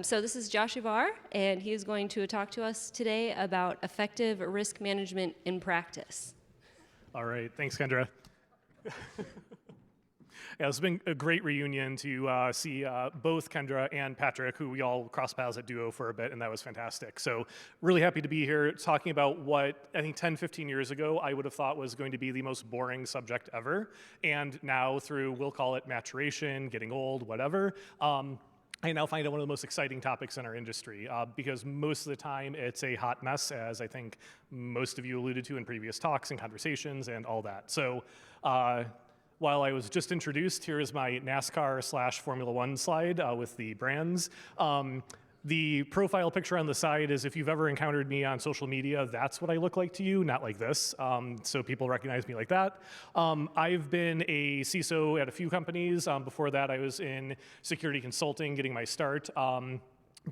So this is Josh Yavor, and he is going to talk to us today about effective risk management in practice. All right, thanks, Kendra. Yeah, it's been a great reunion to see both Kendra and Patrick, who we all crossed paths at Duo for a bit, and that was fantastic. So really happy to be here talking about what I think 10, 15 years ago I would have thought was going to be the most boring subject ever. And now through, we'll call it maturation, getting old, whatever, I now find it one of the most exciting topics in our industry because most of the time it's a hot mess, as I think most of you alluded to in previous talks and conversations and all that. So while I was just introduced, here is my NASCAR/Formula One slide with the brands. The profile picture on the side is if you've ever encountered me on social media, that's what I look like to you, not like this. So people recognize me like that. I've been a CISO at a few companies. Before that, I was in security consulting, getting my start.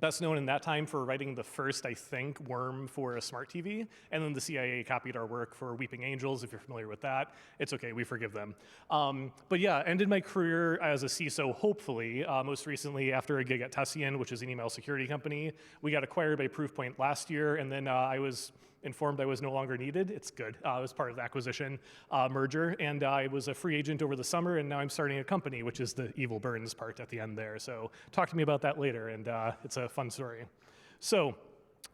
Best known in that time for writing the first, I think, worm for a smart TV. And then the CIA copied our work for Weeping Angels, if you're familiar with that. It's okay, we forgive them. But yeah, ended my career as a CISO, hopefully, most recently after a gig at Tessian, which is an email security company. We got acquired by Proofpoint last year, and then I was informed I was no longer needed. It's good. I was part of the acquisition merger, and I was a free agent over the summer, and now I'm starting a company, which is the evil burns part at the end there. So talk to me about that later, and it's a fun story. So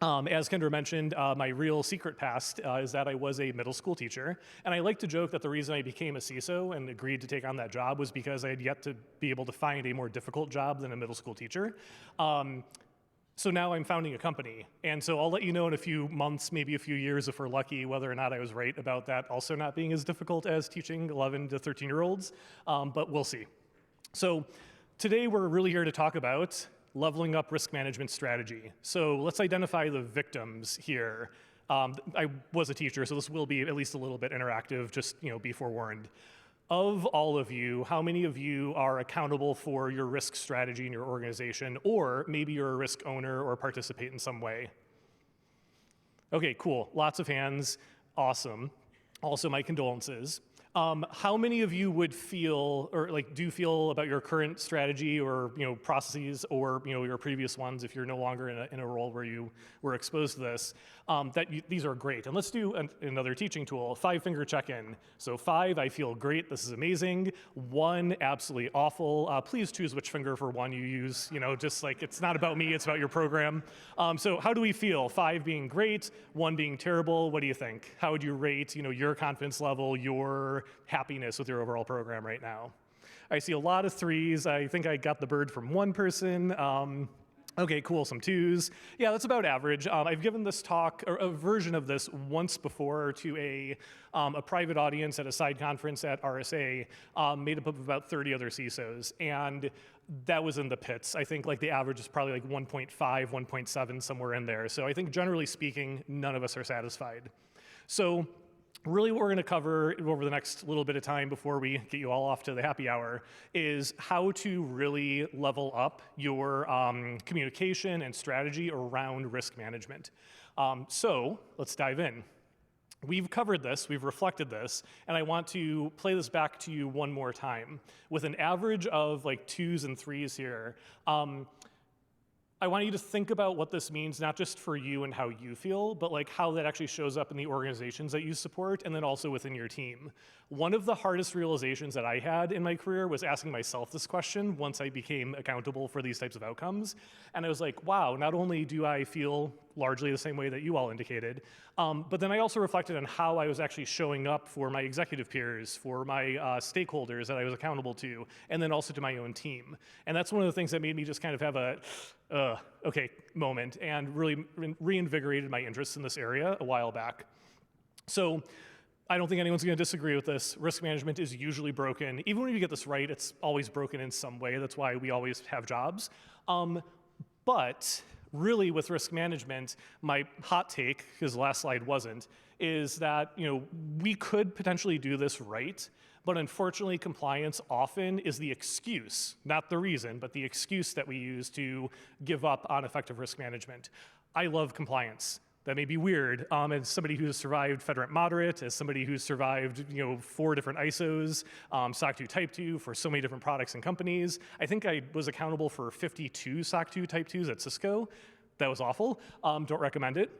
as Kendra mentioned, my real secret past is that I was a middle school teacher, and I like to joke that the reason I became a CISO and agreed to take on that job was because I had yet to be able to find a more difficult job than a middle school teacher. So now I'm founding a company, and so I'll let you know in a few months, maybe a few years if we're lucky, whether or not I was right about that also not being as difficult as teaching 11 to 13-year-olds, but we'll see. So today we're really here to talk about leveling up risk management strategy. So let's identify the victims here. I was a teacher, so this will be at least a little bit interactive, just be forewarned. Of all of you, how many of you are accountable for your risk strategy in your organization, or maybe you're a risk owner or participate in some way? Okay, cool, lots of hands, awesome. Also, my condolences. How many of you would feel, or do feel about your current strategy or processes or your previous ones, if you're no longer in a role where you were exposed to this, these are great? And let's do another teaching tool, 5-finger check-in. So 5, I feel great, this is amazing. 1, absolutely awful. Please choose which finger for 1 you use. Just like it's not about me, it's about your program. So how do we feel? 5 being great, 1 being terrible. What do you think? How would you rate your confidence level, your happiness with your overall program right now? I see a lot of 3s. I think I got the bird from 1 person. Okay, cool, some 2s. Yeah, that's about average. I've given this talk, or a version of this, once before to a private audience at a side conference at RSA, made up of about 30 other CISOs, and that was in the pits. I think the average is probably 1.5, 1.7, somewhere in there. So I think generally speaking, none of us are satisfied. So really what we're going to cover over the next little bit of time before we get you all off to the happy hour is how to really level up your communication and strategy around risk management. So let's dive in. We've covered this, we've reflected this, and I want to play this back to you one more time. With an average of 2s and 3s here, I want you to think about what this means, not just for you and how you feel, but how that actually shows up in the organizations that you support and then also within your team. One of the hardest realizations that I had in my career was asking myself this question once I became accountable for these types of outcomes. And I was like, wow, not only do I feel largely the same way that you all indicated, but then I also reflected on how I was actually showing up for my executive peers, for my stakeholders that I was accountable to, and then also to my own team. And that's one of the things that made me just kind of have a okay moment and really reinvigorated my interest in this area a while back. So I don't think anyone's going to disagree with this. Risk management is usually broken. Even when you get this right, it's always broken in some way. That's why we always have jobs. But really with risk management, my hot take, because the last slide wasn't, is that we could potentially do this right, but unfortunately compliance often is the excuse, not the reason, but the excuse that we use to give up on effective risk management. I love compliance. That may be weird. As somebody who's survived FedRAMP Moderate, as somebody who's survived 4 different ISOs, SOC 2 Type 2 for so many different products and companies. I think I was accountable for 52 SOC 2 Type 2s at Cisco. That was awful. Don't recommend it.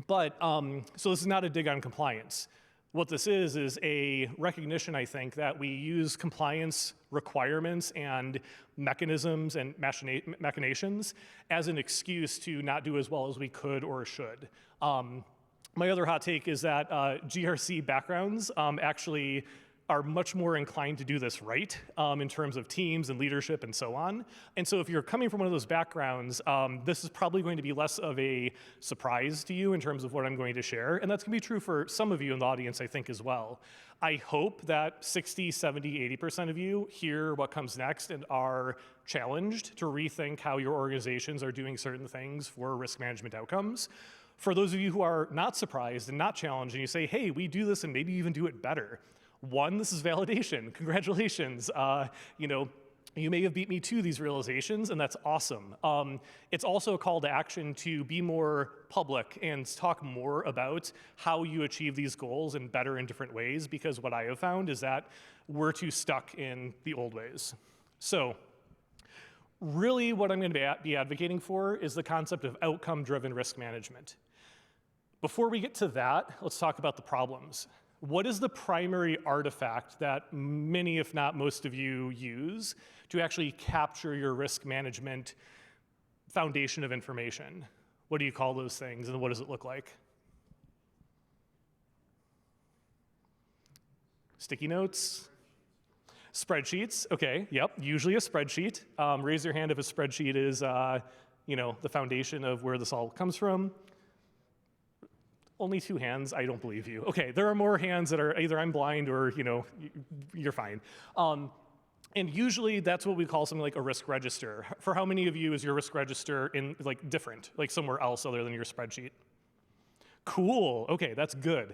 But so this is not a dig on compliance. What this is a recognition, I think, that we use compliance requirements and mechanisms and machinations as an excuse to not do as well as we could or should. My other hot take is that GRC backgrounds actually are much more inclined to do this right in terms of teams and leadership and so on. And so if you're coming from one of those backgrounds, this is probably going to be less of a surprise to you in terms of what I'm going to share. And that's going to be true for some of you in the audience, I think, as well. I hope that 60, 70, 80% of you hear what comes next and are challenged to rethink how your organizations are doing certain things for risk management outcomes. For those of you who are not surprised and not challenged, and you say, hey, we do this and maybe even do it better. One, this is validation. Congratulations. You may have beat me to these realizations, and that's awesome. It's also a call to action to be more public and talk more about how you achieve these goals and better in different ways, because what I have found is that we're too stuck in the old ways. So really what I'm going to be advocating for is the concept of outcome-driven risk management. Before we get to that, let's talk about the problems. What is the primary artifact that many, if not most of you, use to actually capture your risk management foundation of information? What do you call those things, and what does it look like? Sticky notes? Spreadsheets, okay, yep, usually a spreadsheet. Raise your hand if a spreadsheet is the foundation of where this all comes from. Only 2 hands, I don't believe you. Okay, there are more hands that are either I'm blind or you're fine. And usually that's what we call something like a risk register. For how many of you is your risk register in different, like somewhere else other than your spreadsheet? Cool, okay, that's good,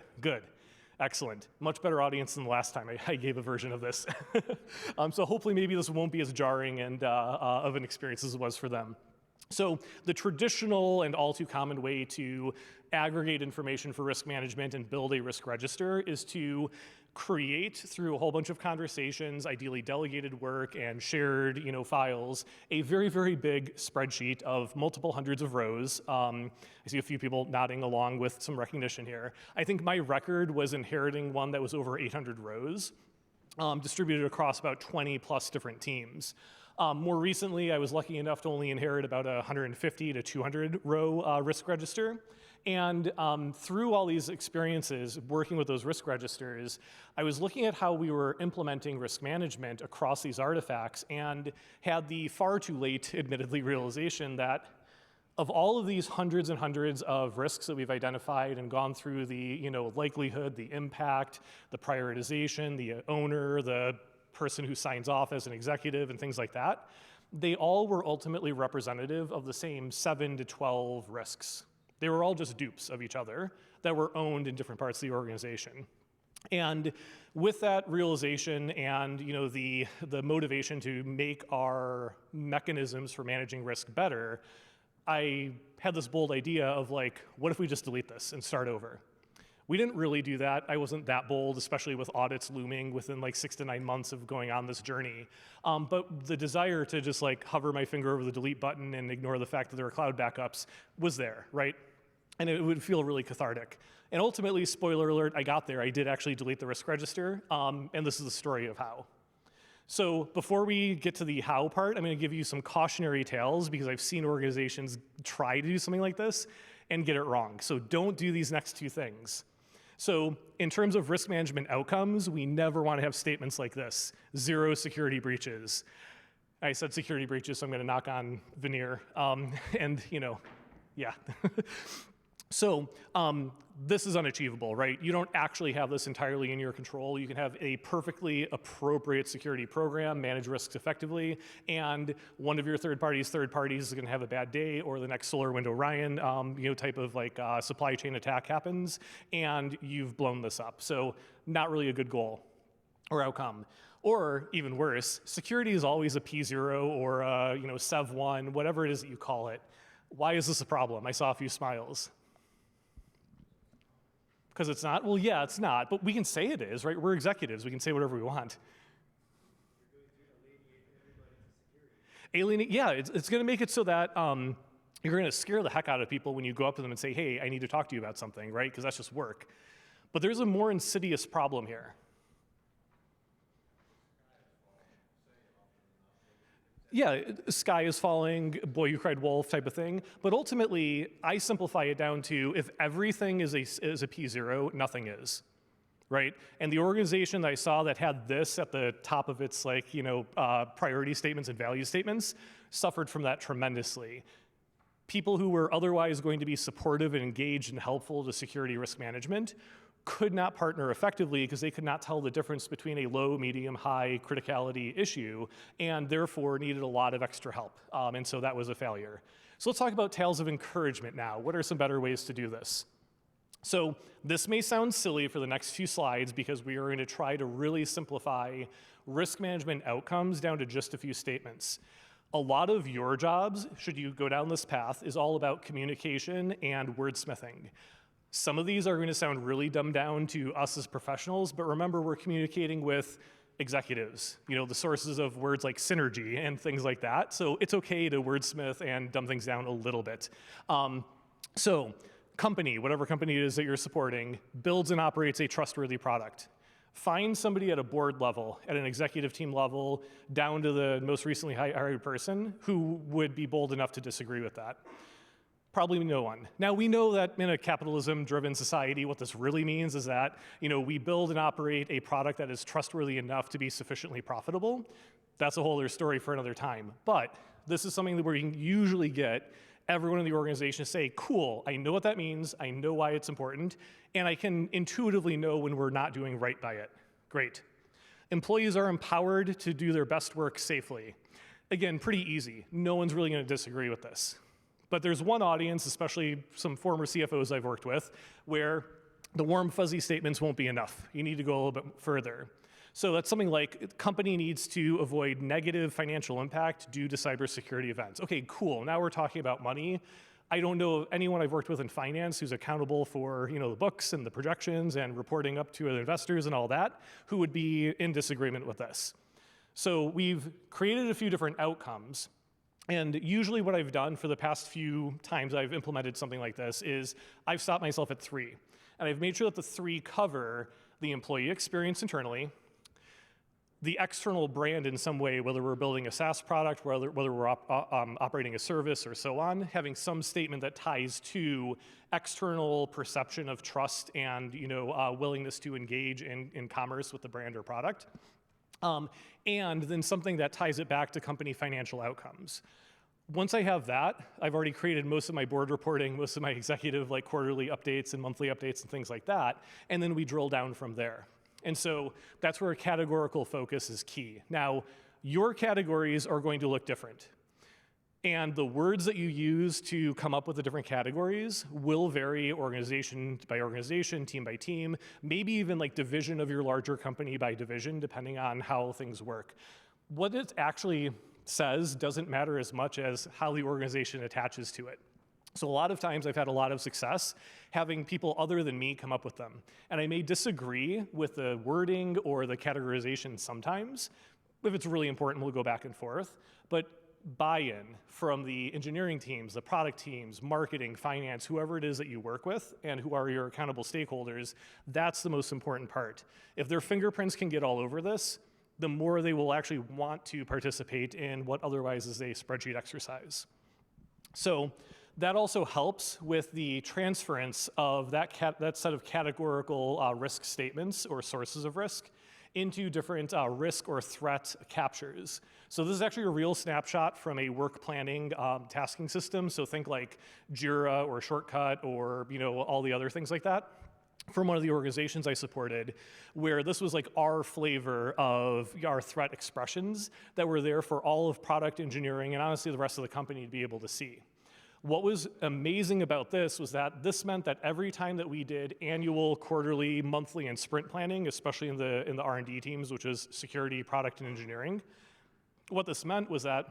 excellent. Much better audience than the last time I gave a version of this. So hopefully maybe this won't be as jarring and of an experience as it was for them. So the traditional and all too common way to aggregate information for risk management and build a risk register is to create, through a whole bunch of conversations, ideally delegated work and shared files, a very, very big spreadsheet of multiple hundreds of rows. I see a few people nodding along with some recognition here. I think my record was inheriting one that was over 800 rows, distributed across about 20 plus different teams. More recently, I was lucky enough to only inherit about a 150 to 200 row risk register. And through all these experiences working with those risk registers, I was looking at how we were implementing risk management across these artifacts and had the far too late, admittedly, realization that of all of these hundreds and hundreds of risks that we've identified and gone through the likelihood, the impact, the prioritization, the owner, the person who signs off as an executive and things like that, they all were ultimately representative of the same 7 to 12 risks. They were all just dupes of each other that were owned in different parts of the organization. And with that realization and the motivation to make our mechanisms for managing risk better, I had this bold idea of what if we just delete this and start over? We didn't really do that. I wasn't that bold, especially with audits looming within 6 to 9 months of going on this journey. But the desire to just hover my finger over the delete button and ignore the fact that there were cloud backups was there, right? And it would feel really cathartic. And ultimately, spoiler alert, I got there. I did actually delete the risk register, and this is the story of how. So before we get to the how part, I'm going to give you some cautionary tales because I've seen organizations try to do something like this and get it wrong. So don't do these next 2 things. So in terms of risk management outcomes, we never want to have statements like this: 0 security breaches. I said security breaches, so I'm going to knock on veneer. Yeah. So this is unachievable, right? You don't actually have this entirely in your control. You can have a perfectly appropriate security program, manage risks effectively, and one of your third parties is going to have a bad day, or the next SolarWind Orion, type of supply chain attack happens, and you've blown this up. So not really a good goal or outcome. Or even worse, security is always a P0 or a, Sev 1, whatever it is that you call it. Why is this a problem? I saw a few smiles. Because it's not? Well, yeah, it's not, but we can say it is, right? We're executives. We can say whatever we want. Alienate, yeah, it's going to make it so that you're going to scare the heck out of people when you go up to them and say, hey, I need to talk to you about something, right? Because that's just work. But there's a more insidious problem here. Yeah, sky is falling, boy, you cried wolf type of thing. But ultimately, I simplify it down to if everything is a P0, nothing is, right? And the organization that I saw that had this at the top of its priority statements and value statements suffered from that tremendously. People who were otherwise going to be supportive and engaged and helpful to security risk management could not partner effectively because they could not tell the difference between a low, medium, high criticality issue and therefore needed a lot of extra help. And so that was a failure. So let's talk about tales of encouragement now. What are some better ways to do this? So this may sound silly for the next few slides because we are going to try to really simplify risk management outcomes down to just a few statements. A lot of your jobs, should you go down this path, is all about communication and wordsmithing. Some of these are going to sound really dumbed down to us as professionals, but remember we're communicating with executives, the sources of words like synergy and things like that. So it's okay to wordsmith and dumb things down a little bit. So company, whatever company it is that you're supporting, builds and operates a trustworthy product. Find somebody at a board level, at an executive team level, down to the most recently hired person who would be bold enough to disagree with that. Probably no one. Now, we know that in a capitalism-driven society, what this really means is that we build and operate a product that is trustworthy enough to be sufficiently profitable. That's a whole other story for another time. But this is something that we can usually get everyone in the organization to say, cool, I know what that means, I know why it's important, and I can intuitively know when we're not doing right by it. Great. Employees are empowered to do their best work safely. Again, pretty easy. No one's really going to disagree with this. But there's one audience, especially some former CFOs I've worked with, where the warm, fuzzy statements won't be enough. You need to go a little bit further. So that's something like, company needs to avoid negative financial impact due to cybersecurity events. Okay, cool. Now we're talking about money. I don't know of anyone I've worked with in finance who's accountable for the books and the projections and reporting up to the investors and all that, who would be in disagreement with this. So we've created a few different outcomes. And usually what I've done for the past few times I've implemented something like this is I've stopped myself at 3. And I've made sure that the 3 cover the employee experience internally, the external brand in some way, whether we're building a SaaS product, whether we're operating a service or so on, having some statement that ties to external perception of trust and willingness to engage in commerce with the brand or product. And then something that ties it back to company financial outcomes. Once I have that, I've already created most of my board reporting, most of my executive quarterly updates and monthly updates and things like that, and then we drill down from there. And so that's where a categorical focus is key. Now, your categories are going to look different. And the words that you use to come up with the different categories will vary organization by organization, team by team, maybe even division of your larger company by division, depending on how things work. What it actually says doesn't matter as much as how the organization attaches to it. So a lot of times I've had a lot of success having people other than me come up with them. And I may disagree with the wording or the categorization sometimes. If it's really important, we'll go back and forth. But buy-in from the engineering teams, the product teams, marketing, finance, whoever it is that you work with and who are your accountable stakeholders, that's the most important part. If their fingerprints can get all over this, the more they will actually want to participate in what otherwise is a spreadsheet exercise. So that also helps with the transference of that set of categorical risk statements or sources of risk into different risk or threat captures. So this is actually a real snapshot from a work planning tasking system. So think like Jira or Shortcut or all the other things like that from one of the organizations I supported, where this was our flavor of our threat expressions that were there for all of product engineering and honestly the rest of the company to be able to see. What was amazing about this was that this meant that every time that we did annual, quarterly, monthly, and sprint planning, especially in the R&D teams, which is security, product, and engineering, what this meant was that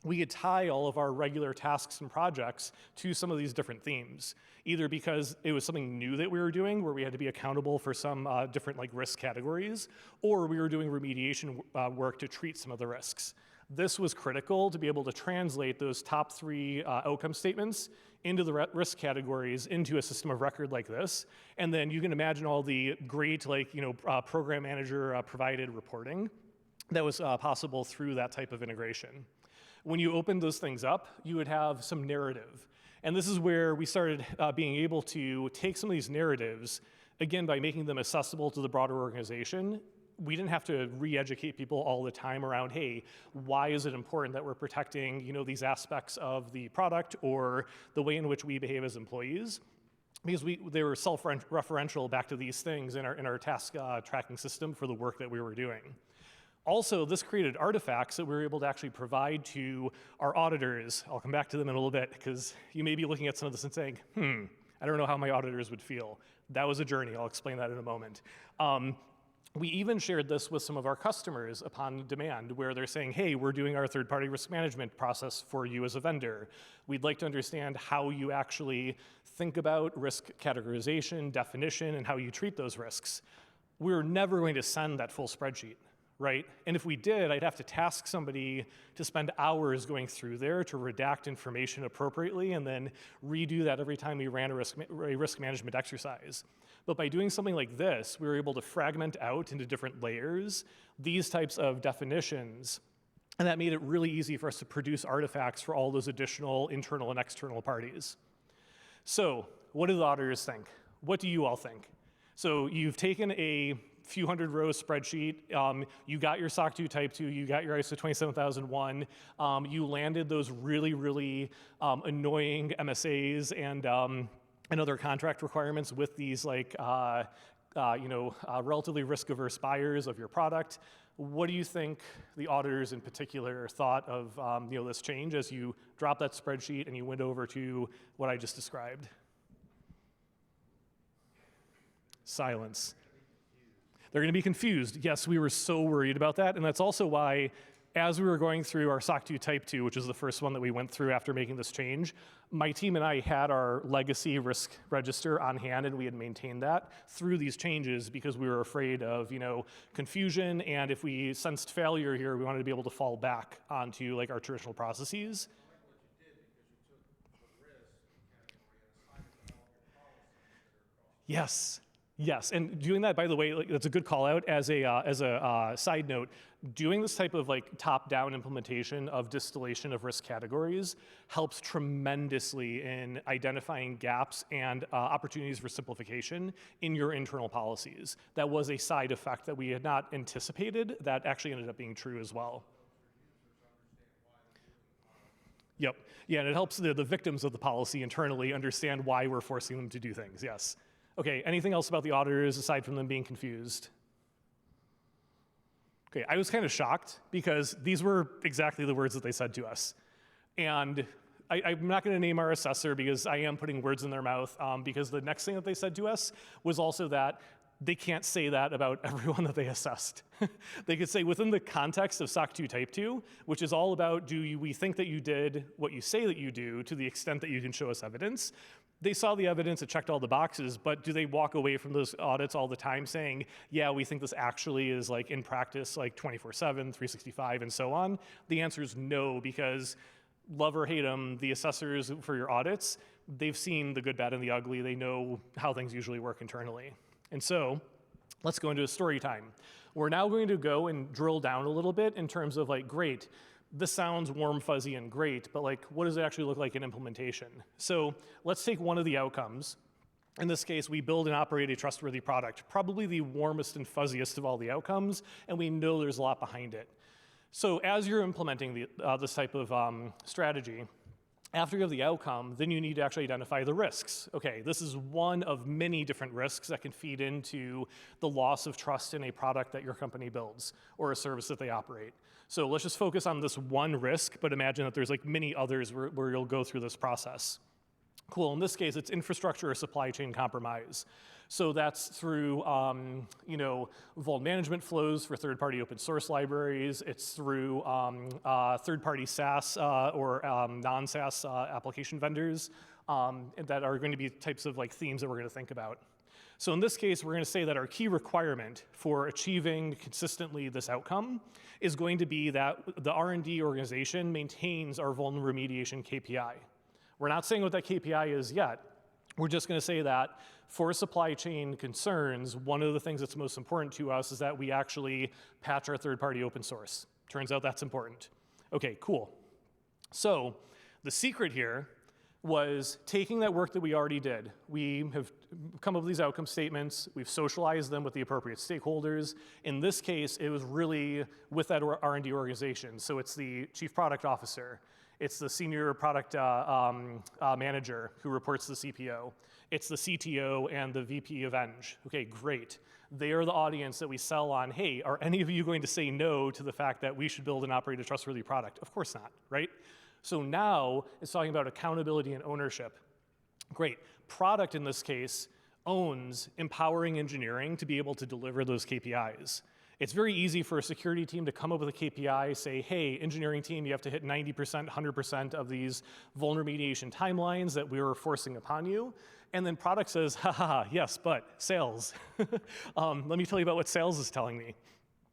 we could tie all of our regular tasks and projects to some of these different themes, either because it was something new that we were doing where we had to be accountable for some different like risk categories, or we were doing remediation work to treat some of the risks. This was critical to be able to translate those top 3 outcome statements into the risk categories into a system of record like this. And then you can imagine all the great program manager provided reporting that was possible through that type of integration. When you opened those things up, you would have some narrative. And this is where we started being able to take some of these narratives, again, by making them accessible to the broader organization. We didn't have to re-educate people all the time around, hey, why is it important that we're protecting these aspects of the product or the way in which we behave as employees? Because they were self-referential back to these things in our task tracking system for the work that we were doing. Also, this created artifacts that we were able to actually provide to our auditors. I'll come back to them in a little bit, because you may be looking at some of this and saying, I don't know how my auditors would feel. That was a journey. I'll explain that in a moment. We even shared this with some of our customers upon demand, where they're saying, hey, we're doing our third-party risk management process for you as a vendor. We'd like to understand how you actually think about risk categorization, definition, and how you treat those risks. We're never going to send that full spreadsheet, right? And if we did, I'd have to task somebody to spend hours going through there to redact information appropriately and then redo that every time we ran a risk management exercise. But by doing something like this, we were able to fragment out into different layers these types of definitions, and that made it really easy for us to produce artifacts for all those additional internal and external parties. So what do the auditors think? What do you all think? So you've taken a few hundred row spreadsheet, you got your SOC 2 Type 2, you got your ISO 27001, you landed those really, really annoying MSAs and other contract requirements with these relatively risk-averse buyers of your product. What do you think the auditors in particular thought of this change as you dropped that spreadsheet and you went over to what I just described? Silence. They're going to be confused. Yes, we were so worried about that, and that's also why, as we were going through our SOC 2 Type 2, which is the first one that we went through after making this change, my team and I had our legacy risk register on hand, and we had maintained that through these changes because we were afraid of confusion, and if we sensed failure here, we wanted to be able to fall back onto our traditional processes. Yes. Yes, and doing that, by the way, that's a good call out as a side note. Doing this type of top-down implementation of distillation of risk categories helps tremendously in identifying gaps and opportunities for simplification in your internal policies. That was a side effect that we had not anticipated that actually ended up being true as well. Yep, yeah, and it helps the victims of the policy internally understand why we're forcing them to do things, yes. Okay, anything else about the auditors aside from them being confused? Okay, I was kind of shocked because these were exactly the words that they said to us. And I'm not going to name our assessor because I am putting words in their mouth, because the next thing that they said to us was also that they can't say that about everyone that they assessed. They could say within the context of SOC 2 Type 2, which is all about we think that you did what you say that you do to the extent that you can show us evidence. They saw the evidence, it checked all the boxes, but do they walk away from those audits all the time saying, yeah, we think this actually is in practice 24/7, 365, and so on? The answer is no, because love or hate them, the assessors for your audits, they've seen the good, bad, and the ugly. They know how things usually work internally. And so let's go into a story time. We're now going to go and drill down a little bit in terms of great, this sounds warm, fuzzy, and great, but what does it actually look like in implementation? So let's take one of the outcomes. In this case, we build and operate a trustworthy product, probably the warmest and fuzziest of all the outcomes, and we know there's a lot behind it. So as you're implementing this type of strategy, after you have the outcome, then you need to actually identify the risks. Okay, this is one of many different risks that can feed into the loss of trust in a product that your company builds or a service that they operate. So let's just focus on this one risk, but imagine that there's many others where you'll go through this process. Cool, in this case, it's infrastructure or supply chain compromise. So that's through, vuln management flows for third-party open source libraries. It's through third-party SaaS or non-SaaS application vendors that are going to be types of like themes that we're going to think about. So in this case, we're going to say that our key requirement for achieving consistently this outcome is going to be that the R&D organization maintains our vuln remediation KPI. We're not saying what that KPI is yet. We're just going to say that for supply chain concerns, one of the things that's most important to us is that we actually patch our third-party open source. Turns out that's important. Okay, cool. So the secret here was taking that work that we already did. We have come up with these outcome statements. We've socialized them with the appropriate stakeholders. In this case, it was really with that R&D organization. So it's the chief product officer. It's the senior product manager who reports to the CPO. It's the CTO and the VP of Eng. Okay, great. They are the audience that we sell on, hey, are any of you going to say no to the fact that we should build and operate a trustworthy product? Of course not, right? So now it's talking about accountability and ownership. Great. Product, in this case, owns empowering engineering to be able to deliver those KPIs. It's very easy for a security team to come up with a KPI, say, hey, engineering team, you have to hit 90%, 100% of these vuln remediation timelines that we were forcing upon you. And then product says, ha ha, ha, yes, but sales. Let me tell you about what sales is telling me.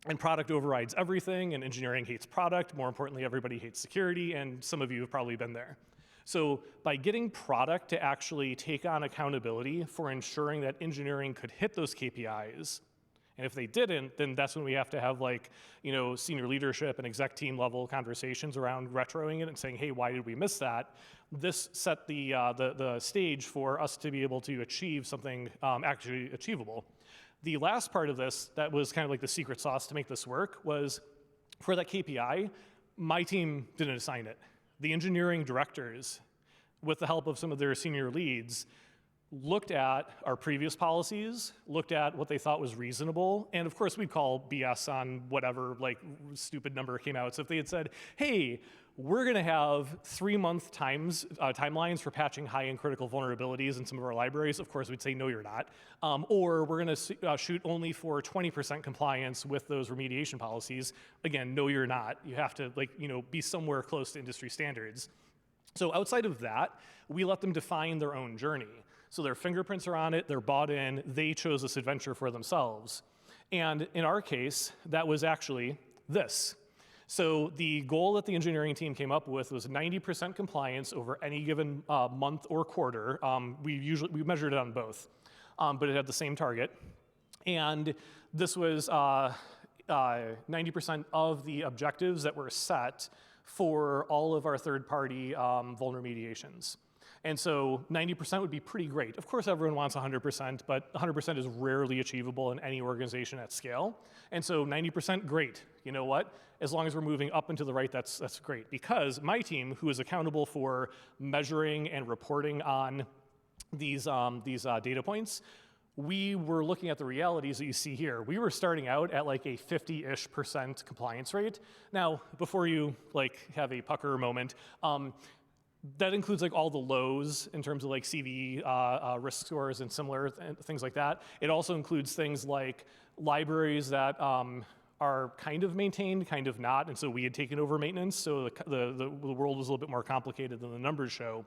And product overrides everything, and engineering hates product. More importantly, everybody hates security, and some of you have probably been there. So by getting product to actually take on accountability for ensuring that engineering could hit those KPIs, and if they didn't, then that's when we have to have senior leadership and exec team level conversations around retroing it and saying, hey, why did we miss that? This set the stage for us to be able to achieve something actually achievable. The last part of this that was kind of like the secret sauce to make this work was for that KPI, my team didn't assign it. The engineering directors, with the help of some of their senior leads, looked at our previous policies, looked at what they thought was reasonable, and of course we'd call BS on whatever stupid number came out. So if they had said, hey, we're going to have 3-month timelines for patching high-end critical vulnerabilities in some of our libraries, of course we'd say, no, you're not. Or we're going to shoot only for 20% compliance with those remediation policies. Again, no, you're not. You have to be somewhere close to industry standards. So outside of that, we let them define their own journey. So their fingerprints are on it, they're bought in, they chose this adventure for themselves. And in our case, that was actually this. So the goal that the engineering team came up with was 90% compliance over any given month or quarter. We measured it on both, but it had the same target. And this was 90% of the objectives that were set for all of our third-party vuln remediations. And so 90% would be pretty great. Of course, everyone wants 100%, but 100% is rarely achievable in any organization at scale. And so 90%, great. You know what? As long as we're moving up and to the right, that's great. Because my team, who is accountable for measuring and reporting on these data points, we were looking at the realities that you see here. We were starting out at like a 50-ish% compliance rate. Now, before you have a pucker moment, that includes all the lows in terms of CV risk scores and similar things like that. It also includes things like libraries that are kind of maintained, kind of not, and so we had taken over maintenance, so the world was a little bit more complicated than the numbers show.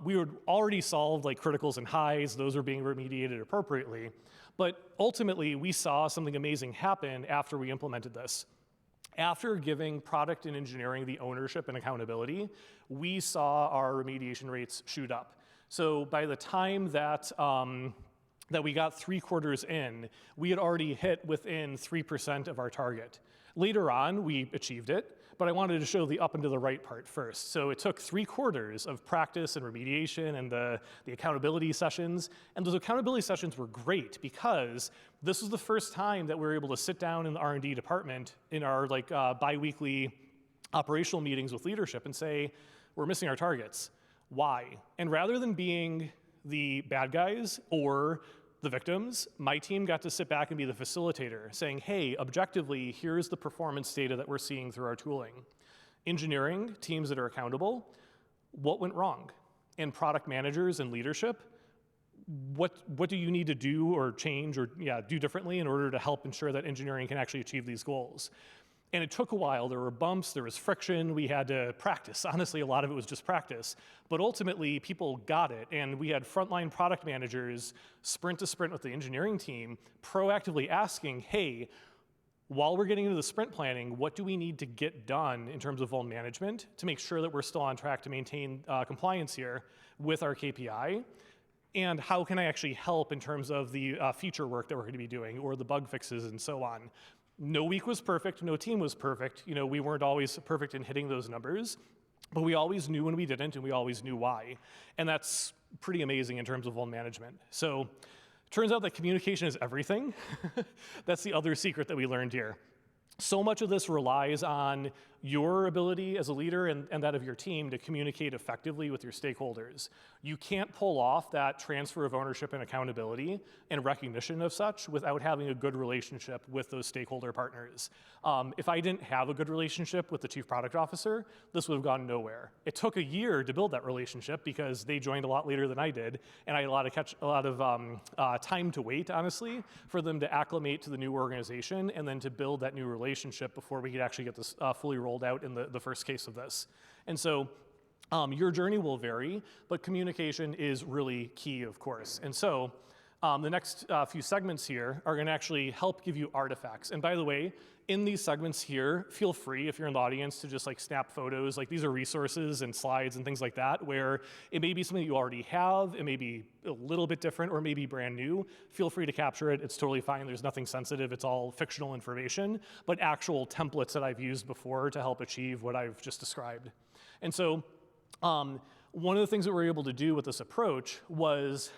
We had already solved criticals and highs, those are being remediated appropriately, but ultimately we saw something amazing happen after we implemented this. After giving product and engineering the ownership and accountability, we saw our remediation rates shoot up. So by the time that we got 3 quarters in, we had already hit within 3% of our target. Later on, we achieved it, but I wanted to show the up and to the right part first. So it took 3 quarters of practice and remediation and the accountability sessions, and those accountability sessions were great because this was the first time that we were able to sit down in the R&D department in our bi-weekly operational meetings with leadership and say, we're missing our targets. Why? And rather than being the bad guys or the victims, my team got to sit back and be the facilitator, saying, hey, objectively, here's the performance data that we're seeing through our tooling. Engineering, teams that are accountable, what went wrong? and product managers and leadership, what do you need to do or change or do differently in order to help ensure that engineering can actually achieve these goals? And it took a while. There were bumps, there was friction, we had to practice. Honestly, a lot of it was just practice. But ultimately, people got it, and we had frontline product managers sprint to sprint with the engineering team, proactively asking, hey, while we're getting into the sprint planning, what do we need to get done in terms of vuln management to make sure that we're still on track to maintain compliance here with our KPI? And how can I actually help in terms of the feature work that we're going to be doing or the bug fixes and so on? No week was perfect, no team was perfect. We weren't always perfect in hitting those numbers, but we always knew when we didn't, and we always knew why. And that's pretty amazing in terms of vuln management. So turns out that communication is everything. That's the other secret that we learned here. So much of this relies on your ability as a leader and that of your team to communicate effectively with your stakeholders. You can't pull off that transfer of ownership and accountability and recognition of such without having a good relationship with those stakeholder partners. If I didn't have a good relationship with the chief product officer, this would have gone nowhere. It took a year to build that relationship because they joined a lot later than I did, and I had a lot of time to wait, honestly, for them to acclimate to the new organization and then to build that new relationship before we could actually get this fully rolled out in the first case of this. And so your journey will vary, but communication is really key, of course. And so the next few segments here are going to actually help give you artifacts. And by the way, in these segments here, feel free, if you're in the audience, to just snap photos. These are resources and slides and things like that, where it may be something you already have, it may be a little bit different, or maybe brand new. Feel free to capture it. It's totally fine. There's nothing sensitive. It's all fictional information, but actual templates that I've used before to help achieve what I've just described. And so one of the things that we were able to do with this approach was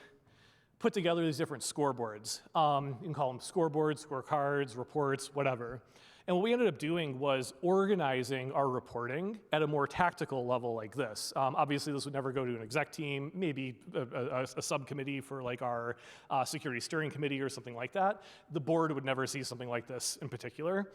put together these different scoreboards. You can call them scoreboards, scorecards, reports, whatever. And what we ended up doing was organizing our reporting at a more tactical level like this. Obviously, this would never go to an exec team, maybe a subcommittee for our security steering committee or something like that. The board would never see something like this in particular.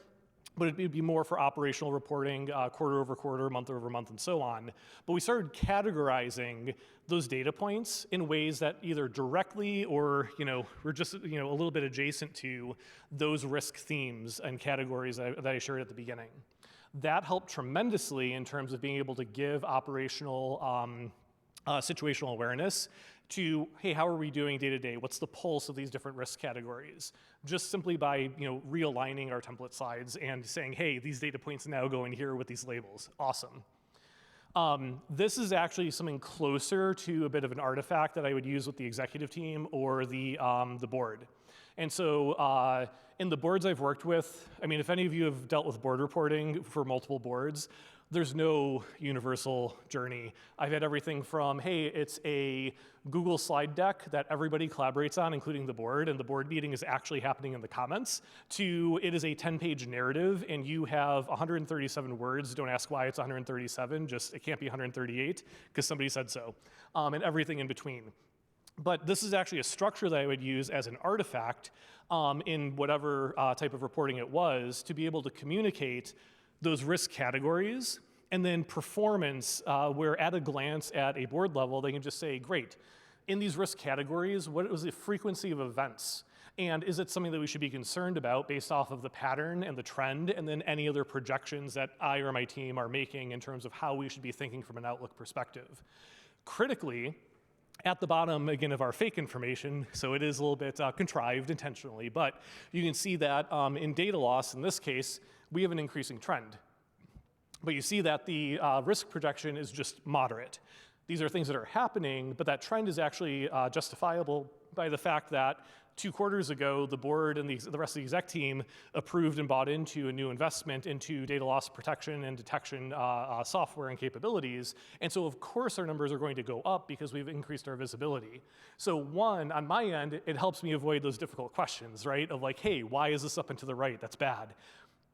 But it'd be more for operational reporting, quarter over quarter, month over month, and so on. But we started categorizing those data points in ways that either directly or were just a little bit adjacent to those risk themes and categories that I shared at the beginning. That helped tremendously in terms of being able to give operational situational awareness to, hey, how are we doing day to day? What's the pulse of these different risk categories? Just simply by realigning our template slides and saying, hey, these data points now go in here with these labels. Awesome. This is actually something closer to a bit of an artifact that I would use with the executive team or the board. And so in the boards I've worked with, if any of you have dealt with board reporting for multiple boards, there's no universal journey. I've had everything from, hey, it's a Google slide deck that everybody collaborates on, including the board, and the board meeting is actually happening in the comments, to it is a 10-page narrative, and you have 137 words. Don't ask why it's 137, just it can't be 138, because somebody said so, and everything in between. But this is actually a structure that I would use as an artifact in whatever type of reporting it was to be able to communicate those risk categories, and then performance, where at a glance at a board level, they can just say, great, in these risk categories, what was the frequency of events? And is it something that we should be concerned about based off of the pattern and the trend, and then any other projections that I or my team are making in terms of how we should be thinking from an outlook perspective? Critically, at the bottom, again, of our fake information, so it is a little bit contrived intentionally, but you can see that in data loss, in this case, we have an increasing trend. But you see that the risk projection is just moderate. These are things that are happening, but that trend is actually justifiable by the fact that 2 quarters ago, the board and the rest of the exec team approved and bought into a new investment into data loss protection and detection software and capabilities. And so, of course, our numbers are going to go up because we've increased our visibility. So one, on my end, it helps me avoid those difficult questions, right? Of hey, why is this up and to the right? That's bad.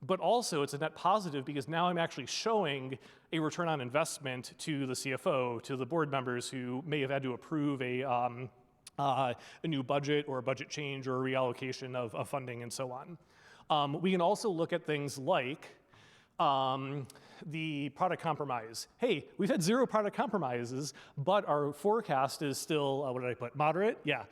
But also, it's a net positive because now I'm actually showing a return on investment to the CFO, to the board members who may have had to approve a new budget or a budget change or a reallocation of funding and so on. We can also look at things like the product compromise. Hey, we've had 0 product compromises, but our forecast is still, what did I put, moderate? Yeah.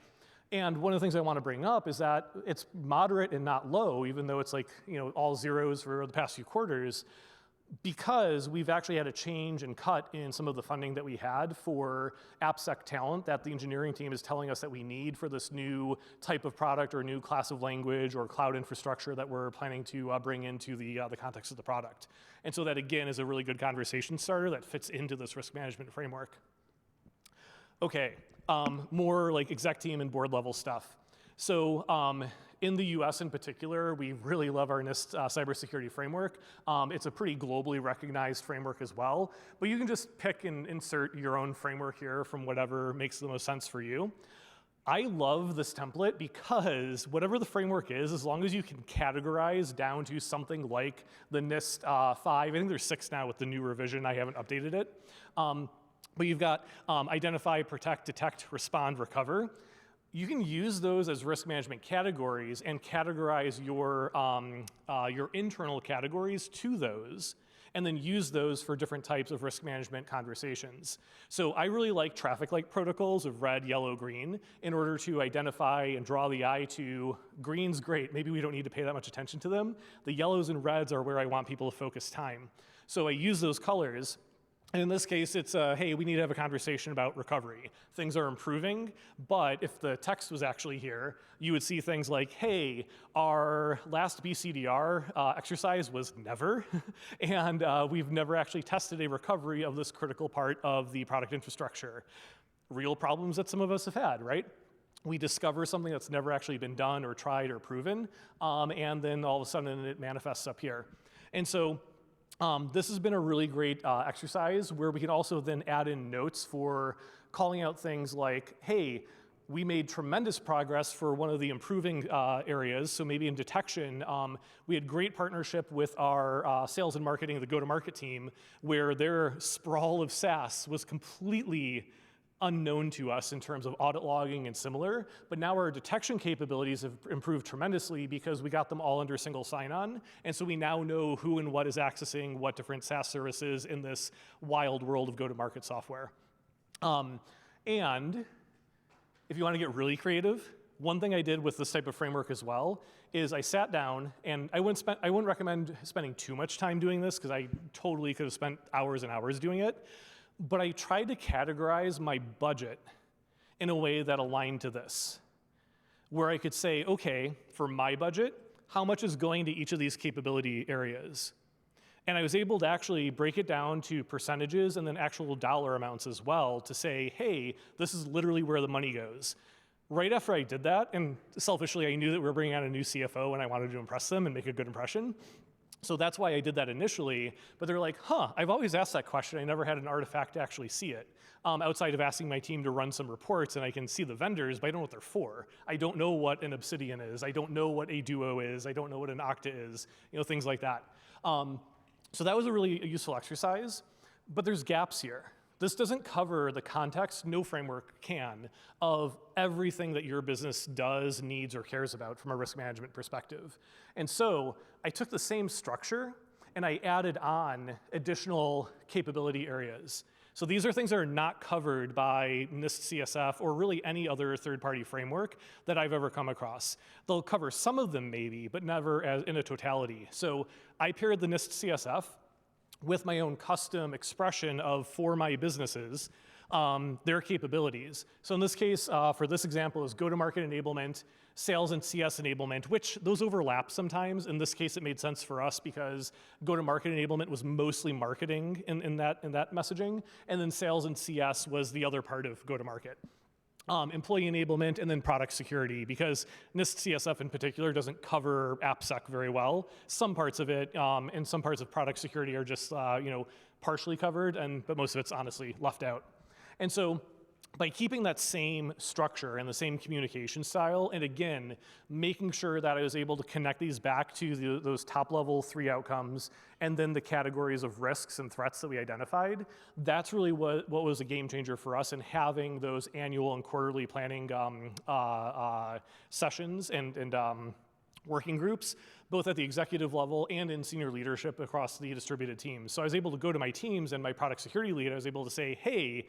And one of the things I want to bring up is that it's moderate and not low, even though it's like, all zeros for the past few quarters, because we've actually had a change and cut in some of the funding that we had for AppSec talent that the engineering team is telling us that we need for this new type of product or new class of language or cloud infrastructure that we're planning to bring into the context of the product. And so that, again, is a really good conversation starter that fits into this risk management framework. Okay, more like exec team and board level stuff. So in the US in particular, we really love our NIST cybersecurity framework. It's a pretty globally recognized framework as well, but you can just pick and insert your own framework here from whatever makes the most sense for you. I love this template because whatever the framework is, as long as you can categorize down to something like the NIST 5, I think there's 6 now with the new revision, I haven't updated it. But you've got identify, protect, detect, respond, recover. You can use those as risk management categories and categorize your internal categories to those, and then use those for different types of risk management conversations. So I really like traffic light protocols of red, yellow, green in order to identify and draw the eye to green's great. Maybe we don't need to pay that much attention to them. The yellows and reds are where I want people to focus time. So I use those colors. And in this case, it's, hey, we need to have a conversation about recovery. Things are improving, but if the text was actually here, you would see things like, hey, our last BCDR exercise was never, and we've never actually tested a recovery of this critical part of the product infrastructure. Real problems that some of us have had, right? We discover something that's never actually been done or tried or proven, and then all of a sudden it manifests up here. And so this has been a really great exercise where we can also then add in notes for calling out things like, hey, we made tremendous progress for one of the improving areas. So maybe in detection, we had great partnership with our sales and marketing, the go-to-market team, where their sprawl of SaaS was completely unknown to us in terms of audit logging and similar, but now our detection capabilities have improved tremendously because we got them all under single sign-on, and so we now know who and what is accessing what different SaaS services in this wild world of go-to-market software. And if you want to get really creative, one thing I did with this type of framework as well is I sat down, and I wouldn't recommend spending too much time doing this because I totally could have spent hours and hours doing it, but I tried to categorize my budget in a way that aligned to this, where I could say, okay, for my budget, how much is going to each of these capability areas? And I was able to actually break it down to percentages and then actual dollar amounts as well to say, hey, this is literally where the money goes. Right after I did that, and selfishly I knew that we were bringing on a new CFO and I wanted to impress them and make a good impression. So that's why I did that initially, but they're like, I've always asked that question. I never had an artifact to actually see it. Outside of asking my team to run some reports, and I can see the vendors, but I don't know what they're for. I don't know what an Obsidian is. I don't know what a Duo is. I don't know what an Okta is, things like that. So that was a really useful exercise, but there's gaps here. This doesn't cover the context, no framework can, of everything that your business does, needs, or cares about from a risk management perspective. And so I took the same structure and I added on additional capability areas. So these are things that are not covered by NIST CSF or really any other third-party framework that I've ever come across. They'll cover some of them maybe, but never as in a totality. So I paired the NIST CSF with my own custom expression of, for my businesses, their capabilities. So in this case, for this example, is go-to-market enablement, sales and CS enablement, which those overlap sometimes. In this case, it made sense for us because go-to-market enablement was mostly marketing in that messaging, and then sales and CS was the other part of go-to-market. Employee enablement, and then product security, because NIST CSF in particular doesn't cover AppSec very well. Some parts of it and some parts of product security are just partially covered, but most of it's honestly left out. And so by keeping that same structure and the same communication style, and again, making sure that I was able to connect these back to those top level 3 outcomes, and then the categories of risks and threats that we identified, that's really what was a game changer for us in having those annual and quarterly planning sessions and working groups, both at the executive level and in senior leadership across the distributed teams. So I was able to go to my teams and my product security lead, I was able to say, hey,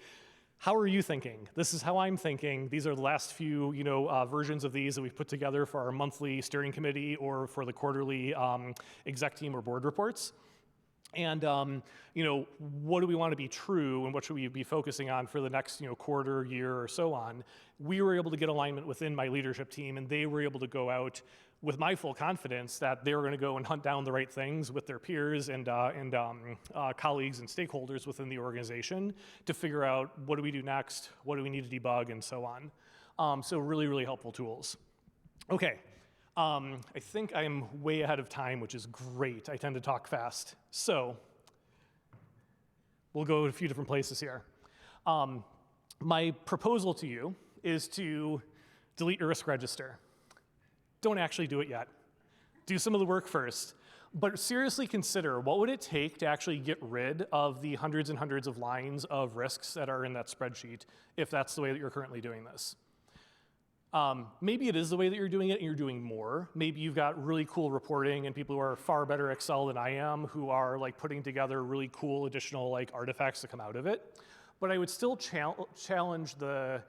how are you thinking? This is how I'm thinking. These are the last few versions of these that we've put together for our monthly steering committee or for the quarterly exec team or board reports. And what do we want to be true and what should we be focusing on for the next quarter, year, or so on? We were able to get alignment within my leadership team, and they were able to go out with my full confidence that they were going to go and hunt down the right things with their peers and colleagues and stakeholders within the organization to figure out what do we do next, what do we need to debug, and so on. So really, really helpful tools. Okay. I think I am way ahead of time, which is great. I tend to talk fast. So we'll go a few different places here. My proposal to you is to delete your risk register. Don't actually do it yet. Do some of the work first. But seriously consider, what would it take to actually get rid of the hundreds and hundreds of lines of risks that are in that spreadsheet if that's the way that you're currently doing this? Maybe it is the way that you're doing it and you're doing more. Maybe you've got really cool reporting and people who are far better Excel than I am who are putting together really cool additional artifacts to come out of it. But I would still challenge the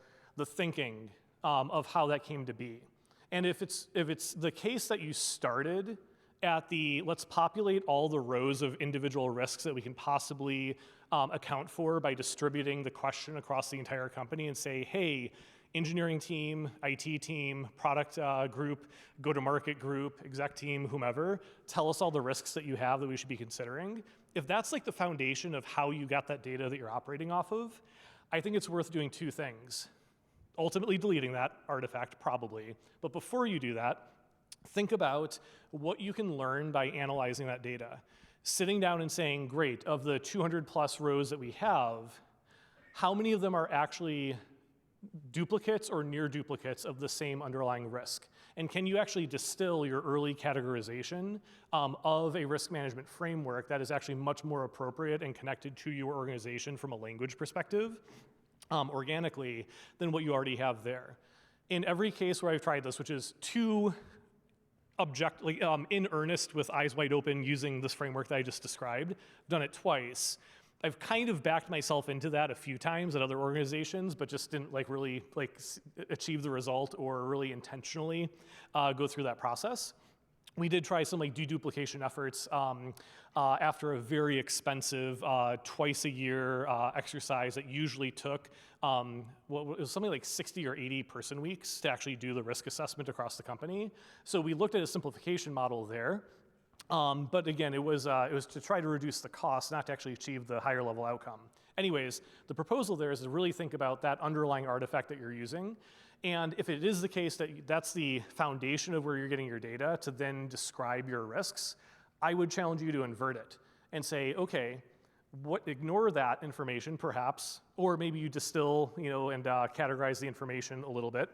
thinking of how that came to be. And if it's the case that you started at the let's populate all the rows of individual risks that we can possibly account for by distributing the question across the entire company and say, hey, engineering team, IT team, product group, go-to-market group, exec team, whomever, tell us all the risks that you have that we should be considering. If that's the foundation of how you got that data that you're operating off of, I think it's worth doing two things. Ultimately deleting that artifact, probably. But before you do that, think about what you can learn by analyzing that data. Sitting down and saying, great, of the 200 plus rows that we have, how many of them are actually duplicates or near duplicates of the same underlying risk? And can you actually distill your early categorization of a risk management framework that is actually much more appropriate and connected to your organization from a language perspective organically than what you already have there? In every case where I've tried this, which is in earnest with eyes wide open using this framework that I just described, done it twice. I've kind of backed myself into that a few times at other organizations, but just didn't really achieve the result or really intentionally go through that process. We did try some deduplication efforts after a very expensive twice a year exercise that usually took it was something like 60 or 80 person weeks to actually do the risk assessment across the company. So we looked at a simplification model there. But again, it was to try to reduce the cost, not to actually achieve the higher level outcome. Anyways, the proposal there is to really think about that underlying artifact that you're using. And if it is the case that that's the foundation of where you're getting your data to then describe your risks, I would challenge you to invert it and say, okay, ignore that information perhaps, or maybe you distill, and categorize the information a little bit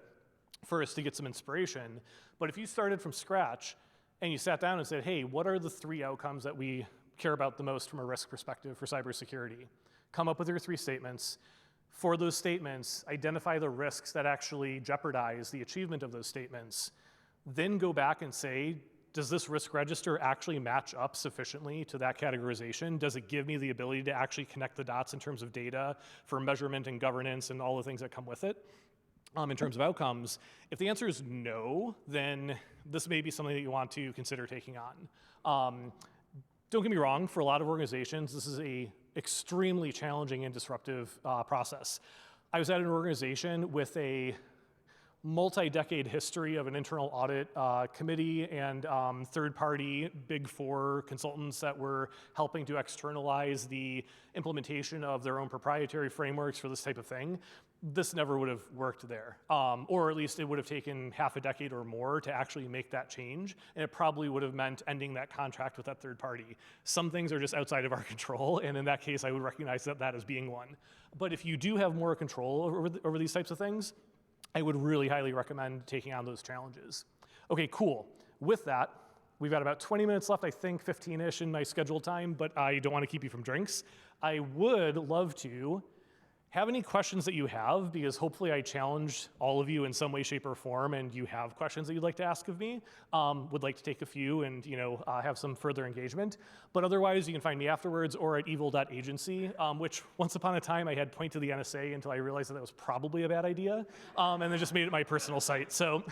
first to get some inspiration. But if you started from scratch and you sat down and said, hey, what are the 3 outcomes that we care about the most from a risk perspective for cybersecurity? Come up with your 3 statements. For those statements, identify the risks that actually jeopardize the achievement of those statements. Then go back and say, does this risk register actually match up sufficiently to that categorization? Does it give me the ability to actually connect the dots in terms of data for measurement and governance and all the things that come with it? In terms of outcomes, if the answer is no, then this may be something that you want to consider taking on. Don't get me wrong, for a lot of organizations, this is a extremely challenging and disruptive process. I was at an organization with a multi-decade history of an internal audit committee and third-party Big Four consultants that were helping to externalize the implementation of their own proprietary frameworks for this type of thing. This never would have worked there, or at least it would have taken half a decade or more to actually make that change, and it probably would have meant ending that contract with that third party. Some things are just outside of our control, and in that case, I would recognize that as being one. But if you do have more control over these types of things, I would really highly recommend taking on those challenges. Okay, cool. With that, we've got about 20 minutes left, I think 15-ish in my scheduled time, but I don't want to keep you from drinks. I would love to have any questions that you have, because hopefully I challenged all of you in some way, shape, or form, and you have questions that you'd like to ask of me. Would like to take a few and have some further engagement. But otherwise, you can find me afterwards or at evil.agency, which once upon a time I had point to the NSA until I realized that was probably a bad idea, and then just made it my personal site. So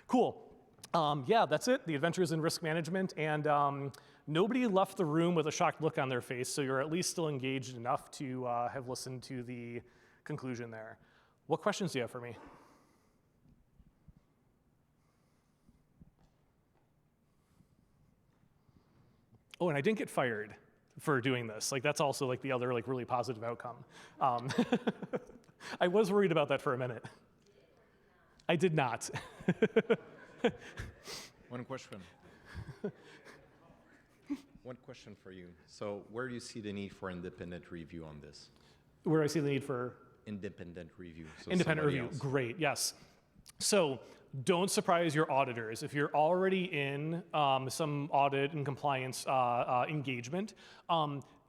cool. Yeah, that's it. The Adventures in Risk Management, and nobody left the room with a shocked look on their face, so you're at least still engaged enough to have listened to the conclusion there. What questions do you have for me? Oh, and I didn't get fired for doing this. Like, that's also like the other like really positive outcome. I was worried about that for a minute. I did not. One question. One question for you. So where do you see the need for independent review on this? Where I see the need for? Independent review. So Independent review, else. Great, yes. So don't surprise your auditors. If you're already in some audit and compliance engagement,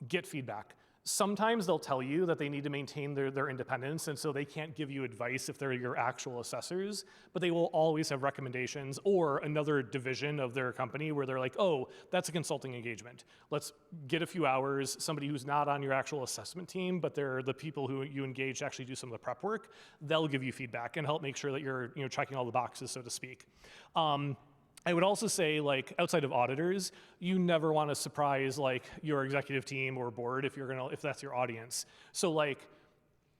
get feedback. Sometimes they'll tell you that they need to maintain their independence, and so they can't give you advice if they're your actual assessors, but they will always have recommendations or another division of their company where they're like, oh, that's a consulting engagement. Let's get a few hours, somebody who's not on your actual assessment team, but they're the people who you engage to actually do some of the prep work. They'll give you feedback and help make sure that you're checking all the boxes, so to speak. I would also say, like, outside of auditors, you never want to surprise like your executive team or board if that's your audience. So like,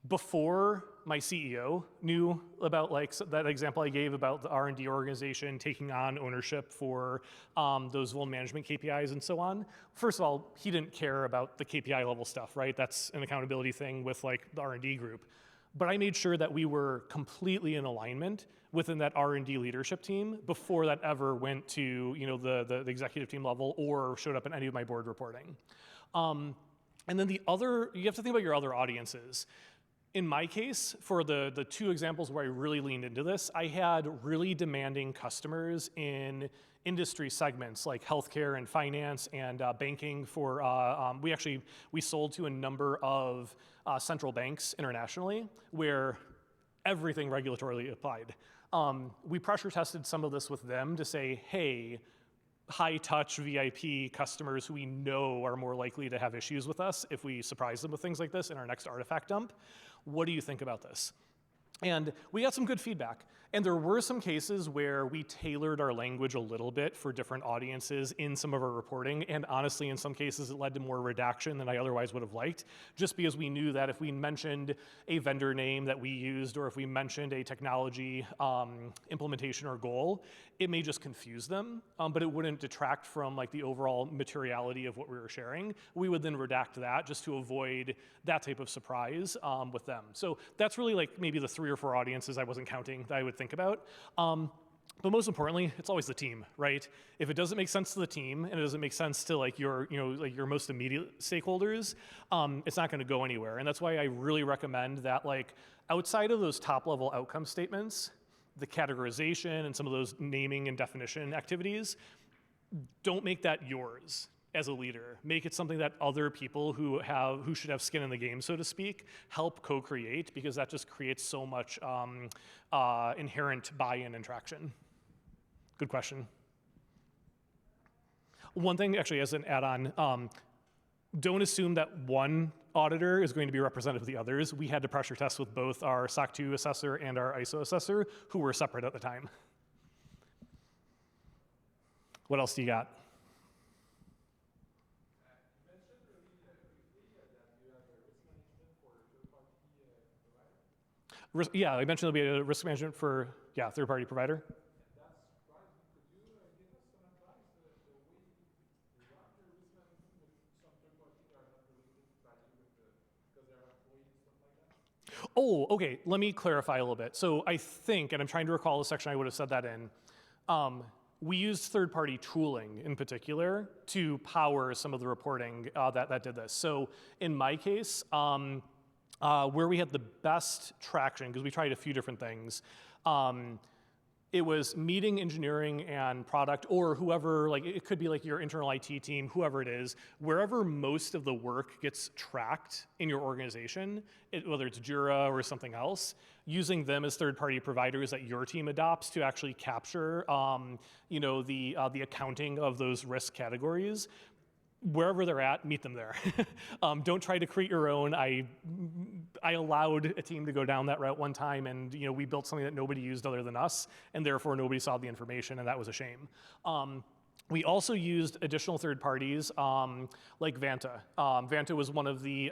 before my CEO knew about like that example I gave about the R&D organization taking on ownership for those vulnerability management KPIs and so on, first of all, he didn't care about the KPI level stuff, right? That's an accountability thing with like the R&D group. But I made sure that we were completely in alignment within that R&D leadership team before that ever went to the executive team level or showed up in any of my board reporting. And then you have to think about your other audiences. In my case, for the two examples where I really leaned into this, I had really demanding customers in industry segments like healthcare and finance and banking. We sold to a number of central banks internationally where everything regulatorily applied. We pressure tested some of this with them to say, hey, high-touch VIP customers who we know are more likely to have issues with us if we surprise them with things like this in our next artifact dump. What do you think about this? And we got some good feedback. And there were some cases where we tailored our language a little bit for different audiences in some of our reporting. And honestly, in some cases, it led to more redaction than I otherwise would have liked, just because we knew that if we mentioned a vendor name that we used, or if we mentioned a technology implementation or goal, it may just confuse them, but it wouldn't detract from like the overall materiality of what we were sharing. We would then redact that just to avoid that type of surprise with them. So that's really like maybe the 3 or 4 audiences I wasn't counting that I would think about. But most importantly, it's always the team, right? If it doesn't make sense to the team and it doesn't make sense to like your most immediate stakeholders, it's not going to go anywhere. And that's why I really recommend that, like, outside of those top level outcome statements, the categorization and some of those naming and definition activities, don't make that yours as a leader. Make it something that other people who should have skin in the game, so to speak, help co-create, because that just creates so much inherent buy-in and traction. Good question. One thing, actually, as an add-on, don't assume that one auditor is going to be representative of the others. We had to pressure test with both our SOC 2 assessor and our ISO assessor, who were separate at the time. What else do you got? Yeah, I mentioned there'll be a risk management for third-party provider. That's right. Could you give us some advice the way you run your risk management with some third parties that are not related directly because they're employees, stuff like that? Oh, okay. Let me clarify a little bit. So I think, and I'm trying to recall the section I would have said that in, we used third-party tooling in particular to power some of the reporting that did this. So in my case, where we had the best traction, because we tried a few different things, It was meeting engineering and product, or whoever, like it could be like your internal IT team, whoever it is, wherever most of the work gets tracked in your organization, whether it's Jira or something else, using them as third-party providers that your team adopts to actually capture, the accounting of those risk categories. Wherever they're at, meet them there. Don't try to create your own. I allowed a team to go down that route one time, and we built something that nobody used other than us, and therefore nobody saw the information, and that was a shame. We also used additional third parties like Vanta. Vanta was one of the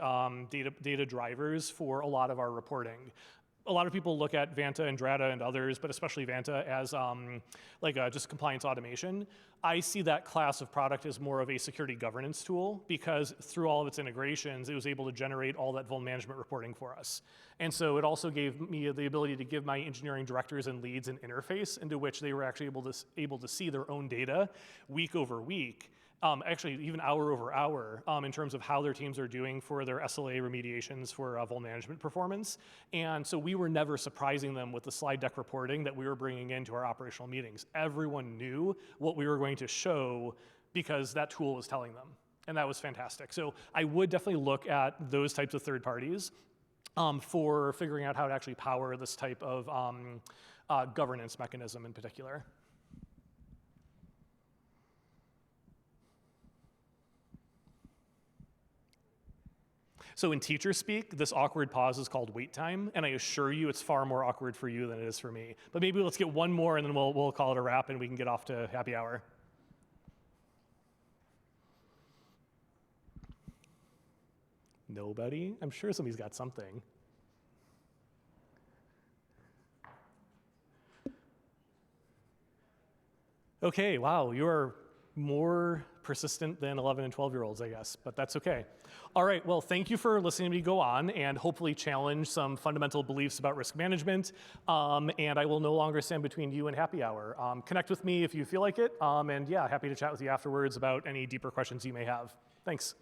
data drivers for a lot of our reporting. A lot of people look at Vanta and Drata and others, but especially Vanta as just compliance automation. I see that class of product as more of a security governance tool because through all of its integrations, it was able to generate all that vuln management reporting for us. And so it also gave me the ability to give my engineering directors and leads an interface into which they were actually able to see their own data week over week. Actually, even hour over hour, in terms of how their teams are doing for their SLA remediations for vuln management performance. And so we were never surprising them with the slide deck reporting that we were bringing into our operational meetings. Everyone knew what we were going to show because that tool was telling them. And that was fantastic. So I would definitely look at those types of third parties for figuring out how to actually power this type of governance mechanism in particular. So in teacher speak, this awkward pause is called wait time, and I assure you it's far more awkward for you than it is for me. But maybe let's get one more, and then we'll call it a wrap, and we can get off to happy hour. Nobody? I'm sure somebody's got something. Okay, wow, you are more persistent than 11 and 12-year-olds, I guess, but that's okay. All right, well, thank you for listening to me go on and hopefully challenge some fundamental beliefs about risk management, and I will no longer stand between you and happy hour. Connect with me if you feel like it, and yeah, happy to chat with you afterwards about any deeper questions you may have. Thanks.